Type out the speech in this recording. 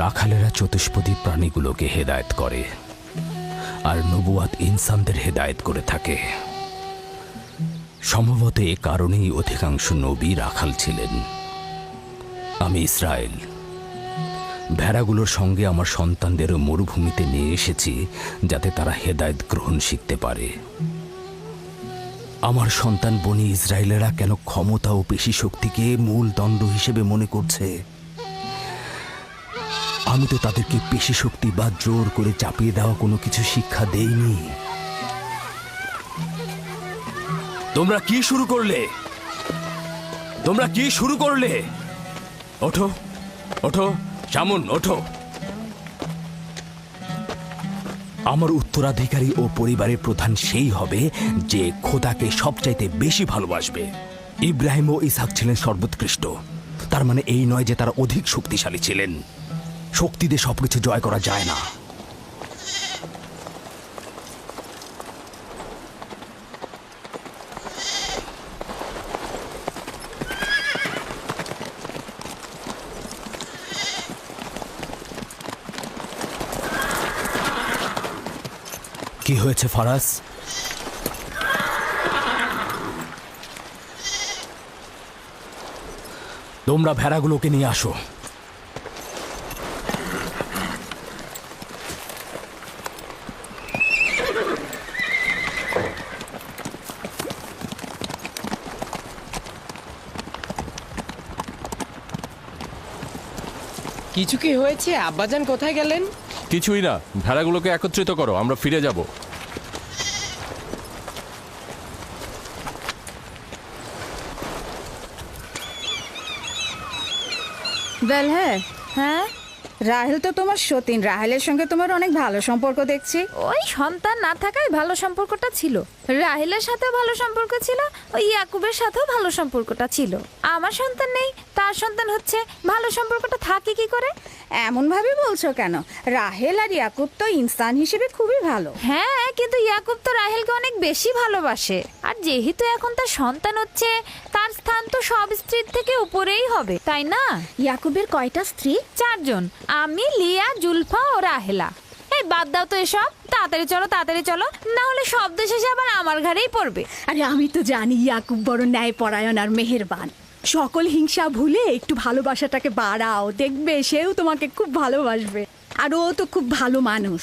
রাখালেরা চতুষ্পদী প্রাণীগুলোকে হেদায়েত করে, আর নবুয়াত ইনসানদের হেদায়েত করে থাকে। সম্ভবত এ কারণেই অধিকাংশ নবী রাখাল ছিলেন। আমি ইসরায়েল ভেড়াগুলোর সঙ্গে আমার সন্তানদেরও মরুভূমিতে নিয়ে এসেছি, যাতে তারা হেদায়েত গ্রহণ শিখতে পারে। আমার সন্তান বনি ইসরায়েলেরা কেন ক্ষমতা ও পেশি শক্তিকে মূল দণ্ড হিসেবে মনে করছে? আমি তো তাদেরকে পেশি শক্তি বা জোর করে চাপিয়ে দেওয়া কোনো কিছু শিক্ষা দেইনি। তোমরা কি শুরু করলে? ওঠো ওঠো শামুন, ওঠো। আমার উত্তরাধিকারী ও পরিবারের প্রধান সেই হবে যে খোদাকে সবচাইতে বেশি ভালোবাসবে। ইব্রাহিম ও ইসহাক ছিলেন সর্বোৎকৃষ্ট। তার মানে এই নয় যে তারা অধিক শক্তিশালী ছিলেন। শক্তি দিয়ে সবকিছু জয় করা যায় না। কি হয়েছে ফারাজ? তোমরা ভেড়াগুলোকে নিয়ে আসো। কিছু কি হয়েছে? আব্বাজান কোথায় গেলেন? কিছুই না, ভেড়াগুলোকে একত্রিত করো, আমরা ফিরে যাব। হ্যাঁ, রাহেল তো তোমার সতীন। রাহেলের সঙ্গে তোমার অনেক ভালো সম্পর্ক দেখছি। ওই সন্তান না থাকায় ভালো সম্পর্কটা ছিল। রাহেলের সাথেও ভালো সম্পর্ক ছিল, ওই ইয়াকুবের সাথেও ভালো সম্পর্কটা ছিল। আমার সন্তান নেই, তার সন্তান হচ্ছে, ভালো সম্পর্কটা থাকে কি করে? এমন ভাবে বলছো কেন? রাহেল আর ইয়াকুব তো ইনসান হিসেবে খুবই ভালো। হ্যাঁ, কিন্তু ইয়াকুব তো রাহেলকে অনেক বেশি ভালোবাসে। আর যেহেতু এখন তার সন্তান হচ্ছে, তার স্থান তো সব স্ত্রীর থেকে উপরেই হবে, তাই না? ইয়াকুবের কয়টা স্ত্রী? 4 জন, আমি, লিয়া, জুলফা ও রাহেলা। এই বাদ দাও তো এসব, তাড়াতাড়ি চলো, না হলে শব্দ শেষে আবার আমার ঘাড়েই পড়বে। আরে আমি তো জানি ইয়াকুব বড় ন্যায়পরায়ণ আর মেহেরবান। সকল হিংসা ভুলে একটু ভালোবাসাটাকে বাড়াও, দেখবে সেও তোমাকে খুব ভালোবাসবে। আর ও তো খুব ভালো মানুষ।